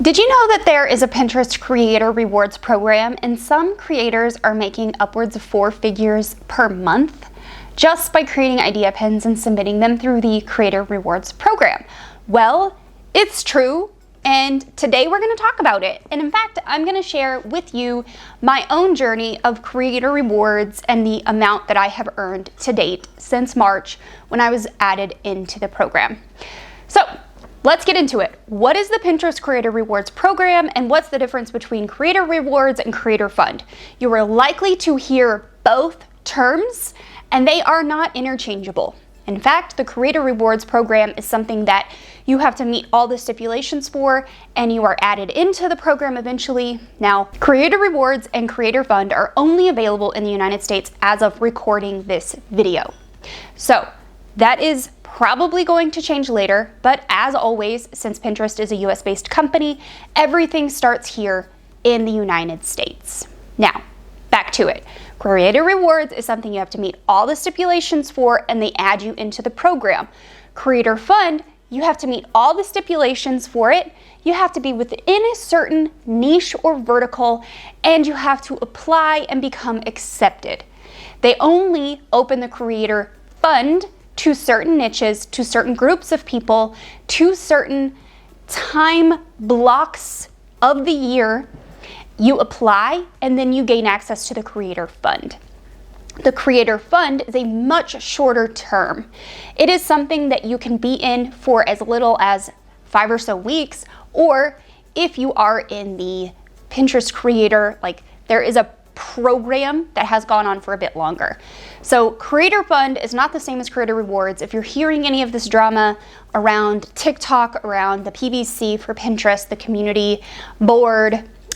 Did you know that there is a Pinterest Creator Rewards program, and some creators are making upwards of 4 figures per month just by creating idea pins and submitting them through the Creator Rewards program? Well, it's true, and today we're going to talk about it. And in fact, I'm going to share with you my own journey of Creator Rewards and the amount that I have earned to date since March when I was added into the program. So let's get into it. What is the Pinterest Creator Rewards program, and what's the difference between Creator Rewards and Creator Fund? You are likely to hear both terms, and they are not interchangeable. In fact, the Creator Rewards program is something that you have to meet all the stipulations for, and you are added into the program eventually. Now, Creator Rewards and Creator Fund are only available in the United States as of recording this video. So that is probably going to change later, but as always, since Pinterest is a US-based company, everything starts here in the United States. Now, back to it. Creator Rewards is something you have to meet all the stipulations for, and they add you into the program. Creator Fund, you have to meet all the stipulations for it. You have to be within a certain niche or vertical, and you have to apply and become accepted. They only open the Creator Fund to certain niches, to certain groups of people, to certain time blocks of the year. You apply, and then you gain access to the Creator Fund. The Creator Fund is a much shorter term. It is something that you can be in for as little as 5 or so weeks, or if you are in the Pinterest Creator, like there is a program that has gone on for a bit longer. So Creator Fund is not the same as Creator Rewards. If you're hearing any of this drama around TikTok, around the PVC for Pinterest, the community board,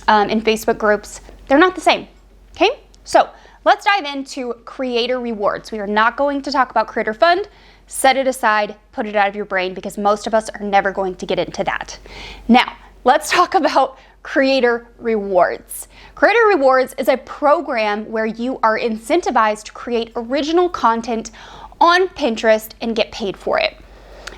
in Facebook groups, they're not the same, okay? So let's dive into Creator Rewards. We are not going to talk about Creator Fund. Set it aside, put it out of your brain, because most of us are never going to get into that. Now, let's talk about Creator Rewards. Creator Rewards is a program where you are incentivized to create original content on Pinterest and get paid for it.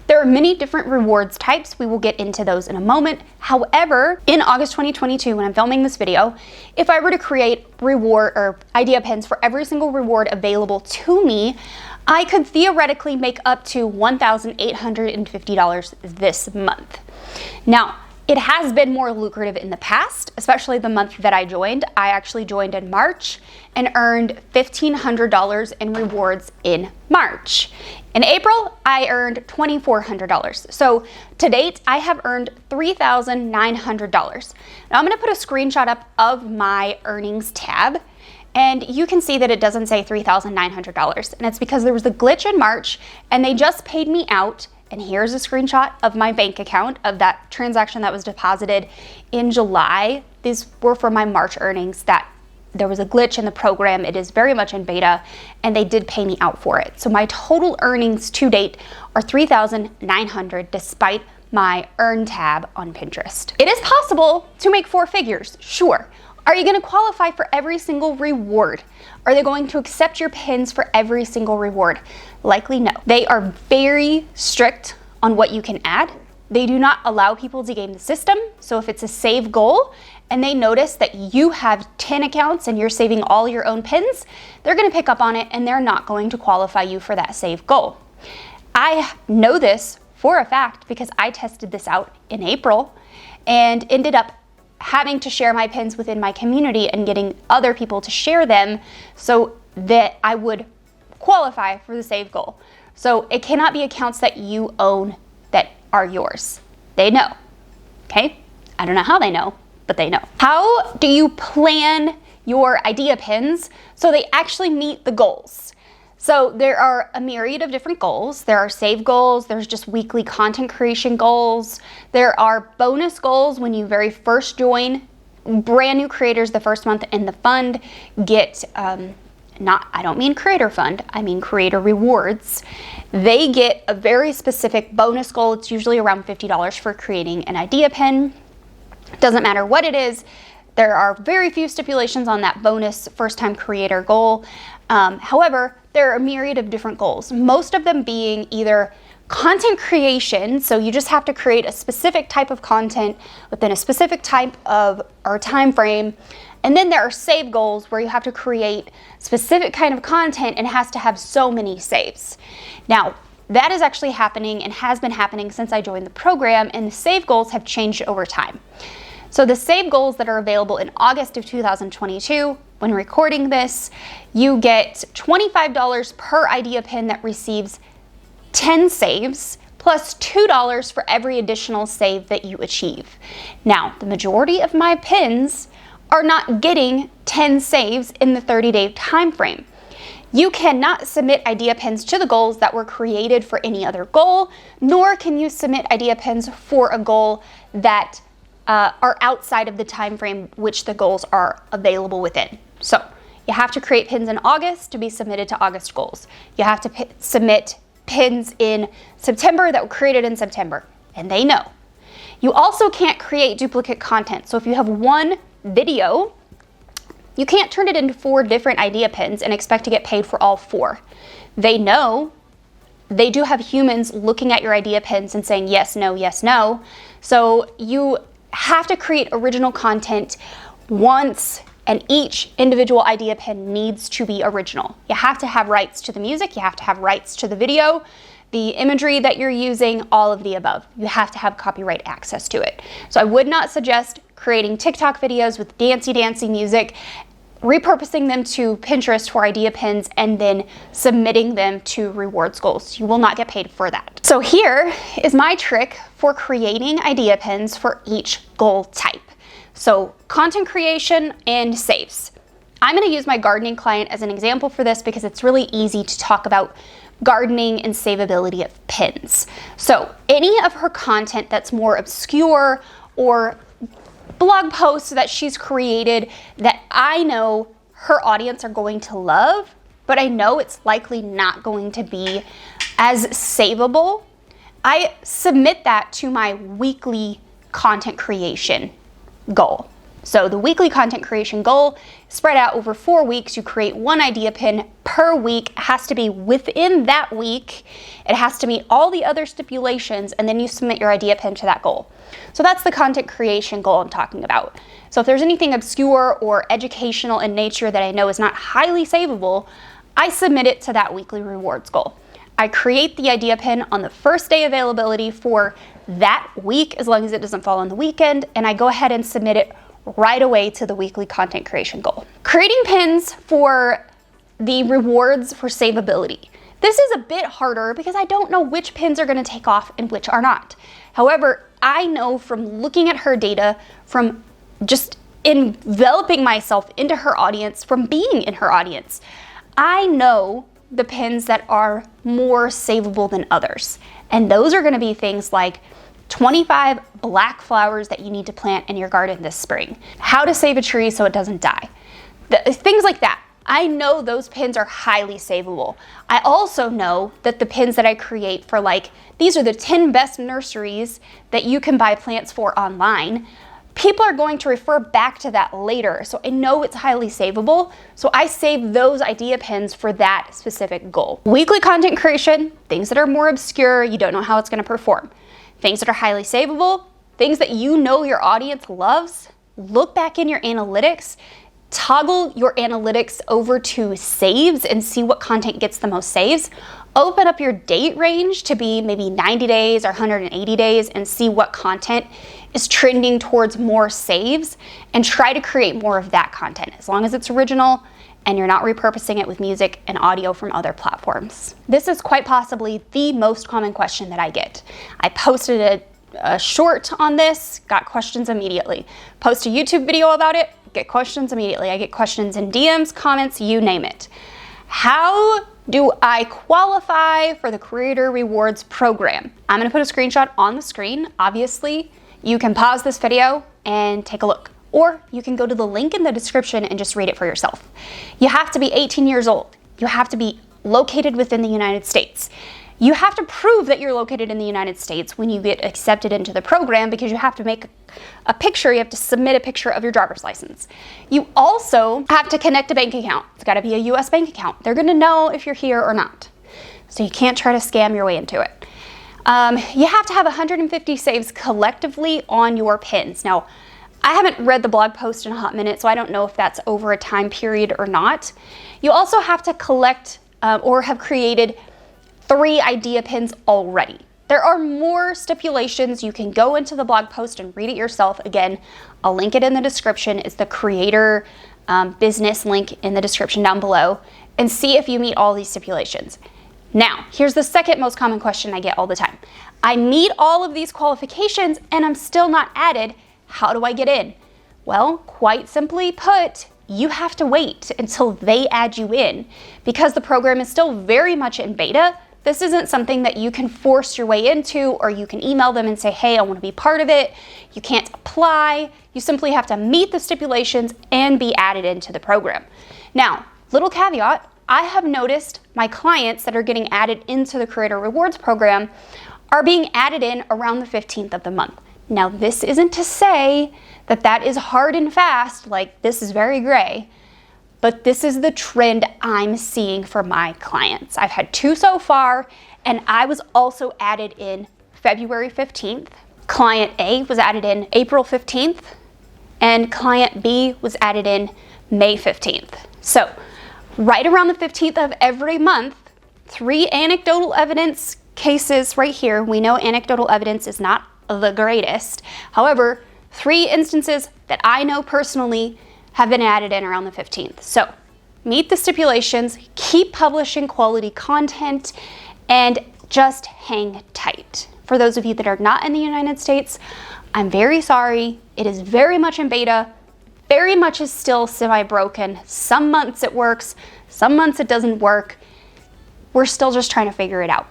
There are many different rewards types. We will get into those in a moment. However, in August 2022, when I'm filming this video, if I were to create reward or idea pins for every single reward available to me, I could theoretically make up to $1,850 this month. Now, it has been more lucrative in the past, especially the month that I joined. I actually joined in March and earned $1,500 in rewards in March. In April, I earned $2,400. So to date, I have earned $3,900. Now I'm gonna put a screenshot up of my earnings tab, and you can see that it doesn't say $3,900. And it's because there was a glitch in March, and they just paid me out. And here's a screenshot of my bank account of that transaction that was deposited in July. These were for my March earnings that there was a glitch in the program. It is very much in beta, and they did pay me out for it. So my total earnings to date are $3,900 despite my earn tab on Pinterest. It is possible to make 4 figures, sure. Are you gonna qualify for every single reward? Are they going to accept your pins for every single reward? Likely no. They are very strict on what you can add. They do not allow people to game the system. So if it's a save goal and they notice that you have 10 accounts and you're saving all your own pins, they're gonna pick up on it and they're not going to qualify you for that save goal. I know this for a fact because I tested this out in April and ended up having to share my pins within my community and getting other people to share them so that I would qualify for the save goal. So it cannot be accounts that you own that are yours. They know, okay? I don't know how they know, but they know. How do you plan your idea pins so they actually meet the goals? So there are a myriad of different goals. There are save goals, there's just weekly content creation goals. There are bonus goals when you very first join. Brand new creators the first month in the fund get, I don't mean Creator Fund, I mean Creator Rewards. They get a very specific bonus goal. It's usually around $50 for creating an idea pin. Doesn't matter what it is. There are very few stipulations on that bonus first time creator goal. However, there are a myriad of different goals, most of them being either content creation, so you just have to create a specific type of content within a specific type of or time frame. And then there are save goals where you have to create specific kind of content and it has to have so many saves. Now, that is actually happening and has been happening since I joined the program, and the save goals have changed over time. So the save goals that are available in August of 2022, when recording this, you get $25 per idea pin that receives 10 saves, plus $2 for every additional save that you achieve. Now, the majority of my pins are not getting 10 saves in the 30-day time frame. You cannot submit idea pins to the goals that were created for any other goal, nor can you submit idea pins for a goal that are outside of the time frame which the goals are available within. So you have to create pins in August to be submitted to August goals. You have to submit pins in September that were created in September, and they know. You also can't create duplicate content. So if you have one video, you can't turn it into 4 different idea pins and expect to get paid for all 4. They know. They do have humans looking at your idea pins and saying yes, no, yes, no. So you have to create original content once, and each individual idea pin needs to be original. You have to have rights to the music, you have to have rights to the video, the imagery that you're using, all of the above. You have to have copyright access to it. So I would not suggest creating TikTok videos with dancey music, repurposing them to Pinterest for idea pins, and then submitting them to rewards goals. You will not get paid for that. So here is my trick for creating idea pins for each goal type. So content creation and saves. I'm going to use my gardening client as an example for this because it's really easy to talk about gardening and savability of pins. So any of her content that's more obscure or blog posts that she's created that I know her audience are going to love, but I know it's likely not going to be as savable, I submit that to my weekly content creation goal. So the weekly content creation goal spread out over 4 weeks. You create 1 idea pin per week. It has to be within that week. It has to meet all the other stipulations, and then you submit your idea pin to that goal. So that's the content creation goal I'm talking about. So if there's anything obscure or educational in nature that I know is not highly savable, I submit it to that weekly rewards goal. I create the idea pin on the first day availability for that week, as long as it doesn't fall on the weekend, and I go ahead and submit it right away to the weekly content creation goal. Creating pins for the rewards for savability. This is a bit harder because I don't know which pins are going to take off and which are not. However, I know from looking at her data, from just enveloping myself into her audience, from being in her audience, I know the pins that are more savable than others. And those are going to be things like 25 black flowers that you need to plant in your garden this spring, how to save a tree so it doesn't die, things like that. I know those pins are highly savable. I also know that the pins that I create for, like, these are the 10 best nurseries that you can buy plants for online, people are going to refer back to that later. So I know it's highly savable. So I save those idea pins for that specific goal. Weekly content creation, things that are more obscure, you don't know how it's going to perform. Things that are highly savable, things that you know your audience loves, look back in your analytics, toggle your analytics over to saves and see what content gets the most saves. Open up your date range to be maybe 90 days or 180 days and see what content is trending towards more saves, and try to create more of that content as long as it's original and you're not repurposing it with music and audio from other platforms. This is quite possibly the most common question that I get. I posted a short on this, got questions immediately. Post a YouTube video about it, get questions immediately. I get questions in DMs, comments, you name it. How do I qualify for the Creator Rewards program? I'm gonna put a screenshot on the screen. Obviously, you can pause this video and take a look, or you can go to the link in the description and just read it for yourself. You have to be 18 years old. You have to be located within the United States. You have to prove that you're located in the United States when you get accepted into the program, because you have to make a picture, you have to submit a picture of your driver's license. You also have to connect a bank account. It's gotta be a US bank account. They're gonna know if you're here or not. So you can't try to scam your way into it. You have to have 150 saves collectively on your pins. Now, I haven't read the blog post in a hot minute, so I don't know if that's over a time period or not. You also have to collect or have created 3 idea pins already. There are more stipulations. You can go into the blog post and read it yourself. Again, I'll link it in the description. It's the creator business link in the description down below, and see if you meet all these stipulations. Now, here's the second most common question I get all the time. I meet all of these qualifications and I'm still not added. How do I get in? Well, quite simply put, you have to wait until they add you in, because the program is still very much in beta. This isn't something that you can force your way into, or you can email them and say, hey, I want to be part of it. You can't apply. You simply have to meet the stipulations and be added into the program. Now, little caveat, I have noticed my clients that are getting added into the Creator Rewards program are being added in around the 15th of the month. Now, this isn't to say that that is hard and fast, like this is very gray, but this is the trend I'm seeing for my clients. I've had 2 so far, and I was also added in February 15th. Client A was added in April 15th, and client B was added in May 15th. So right around the 15th of every month, 3 anecdotal evidence cases right here. We know anecdotal evidence is not the greatest. However, 3 instances that I know personally have been added in around the 15th. So meet the stipulations, keep publishing quality content, and just hang tight. For those of you that are not in the United States, I'm very sorry. It is very much in beta, very much is still semi-broken. Some months it works, some months it doesn't work. We're still just trying to figure it out.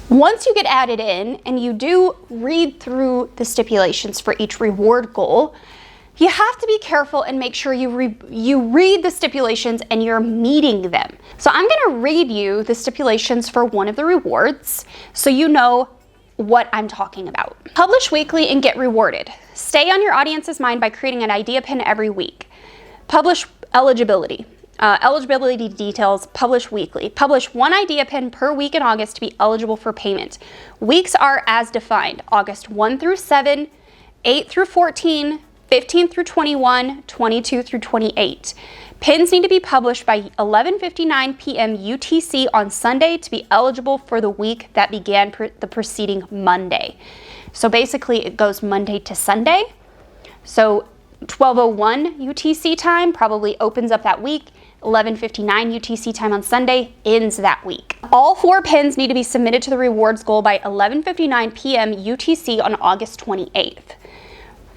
Once you get added in and you do read through the stipulations for each reward goal, you have to be careful and make sure you read the stipulations and you're meeting them. So I'm gonna read you the stipulations for one of the rewards so you know what I'm talking about. Publish weekly and get rewarded. Stay on your audience's mind by creating an idea pin every week. Publish eligibility. Eligibility details, publish weekly. Publish 1 idea pin per week in August to be eligible for payment. Weeks are as defined: August 1 through 7, 8 through 14, 15 through 21, 22 through 28. Pins need to be published by 11:59 p.m. UTC on Sunday to be eligible for the week that began the preceding Monday. So basically it goes Monday to Sunday. So 12:01 UTC time probably opens up that week. 11:59 UTC time on Sunday ends that week. All 4 pins need to be submitted to the rewards goal by 11:59 p.m. UTC on August 28th.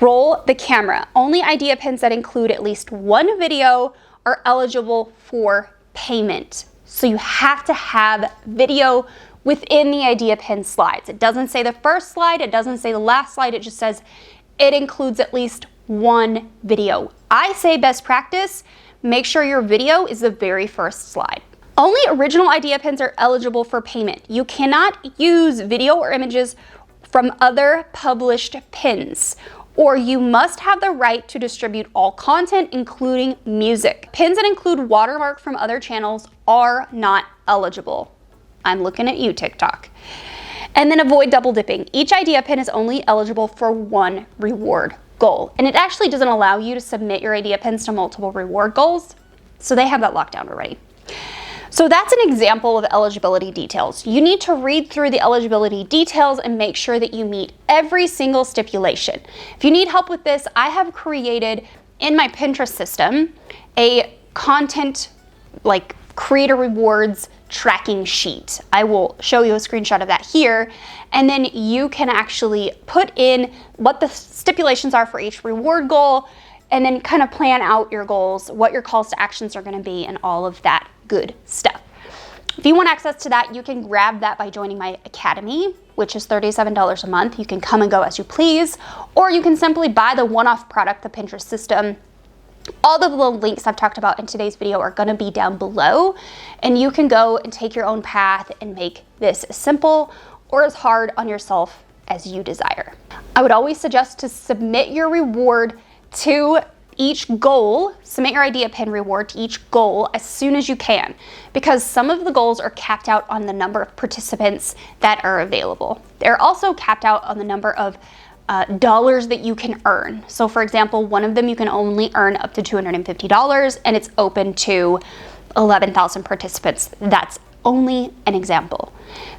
Roll the camera. Only idea pins that include at least 1 video are eligible for payment. So you have to have video within the idea pin slides. It doesn't say the first slide, it doesn't say the last slide, it just says it includes at least 1 video. I say best practice, make sure your video is the very first slide. Only original idea pins are eligible for payment. You cannot use video or images from other published pins, or you must have the right to distribute all content, including music. Pins that include watermark from other channels are not eligible. I'm looking at you, TikTok. And then avoid double dipping. Each idea pin is only eligible for 1 reward goal. And it actually doesn't allow you to submit your idea pins to multiple reward goals. So they have that locked down already. So that's an example of eligibility details. You need to read through the eligibility details and make sure that you meet every single stipulation. If you need help with this, I have created in my Pinterest system a content like creator rewards tracking sheet. I will show you a screenshot of that here, and then you can actually put in what the stipulations are for each reward goal, and then kind of plan out your goals, what your calls to actions are going to be, and all of that good stuff. If you want access to that, you can grab that by joining my academy, which is $37 a month. You can come and go as you please, or you can simply buy the one-off product, the Pinterest system. All of the links I've talked about in today's video are going to be down below, and you can go and take your own path and make this as simple or as hard on yourself as you desire. I would always suggest to submit your reward to each goal, submit your idea pin reward to each goal as soon as you can, because some of the goals are capped out on the number of participants that are available. They're also capped out on the number of dollars that you can earn. So for example, one of them you can only earn up to $250 and it's open to 11,000 participants. That's only an example.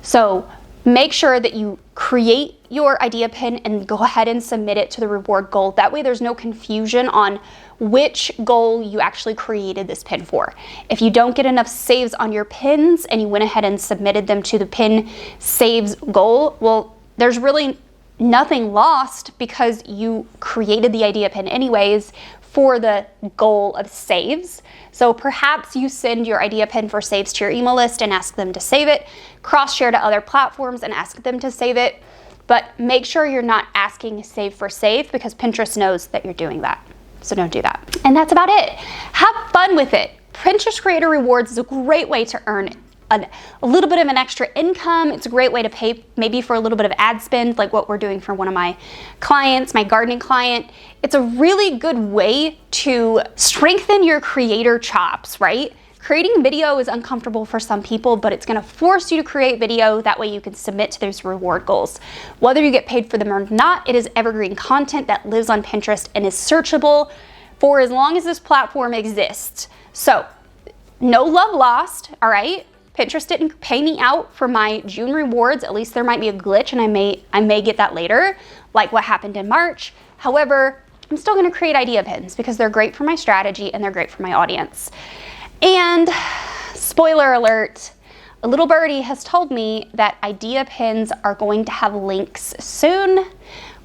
So make sure that you create your idea pin and go ahead and submit it to the reward goal. That way there's no confusion on which goal you actually created this pin for. If you don't get enough saves on your pins and you went ahead and submitted them to the pin saves goal, well, there's really nothing lost because you created the idea pin anyways for the goal of saves. So perhaps you send your idea pin for saves to your email list and ask them to save it, cross-share to other platforms and ask them to save it, but make sure you're not asking save for save because Pinterest knows that you're doing that. So don't do that. And that's about it. Have fun with it. Pinterest Creator Rewards is a great way to earn a little bit of an extra income. It's a great way to pay maybe for a little bit of ad spend, like what we're doing for one of my clients, my gardening client. It's a really good way to strengthen your creator chops, right? Creating video is uncomfortable for some people, but it's gonna force you to create video. That way you can submit to those reward goals. Whether you get paid for them or not, it is evergreen content that lives on Pinterest and is searchable for as long as this platform exists. So no love lost, all right? Pinterest didn't pay me out for my June rewards. At least there might be a glitch and I may get that later, like what happened in March. However, I'm still gonna create idea pins because they're great for my strategy and they're great for my audience. And spoiler alert, a little birdie has told me that idea pins are going to have links soon.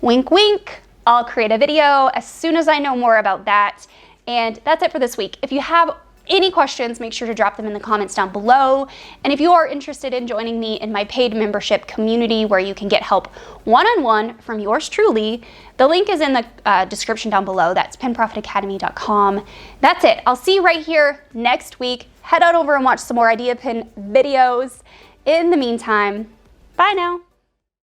Wink, wink. I'll create a video as soon as I know more about that. And that's it for this week. If you have any questions, make sure to drop them in the comments down below. And if you are interested in joining me in my paid membership community where you can get help one-on-one from yours truly, the link is in the description down below. That's pinprofitacademy.com. That's it. I'll see you right here next week. Head on over and watch some more idea pin videos. In the meantime, bye now.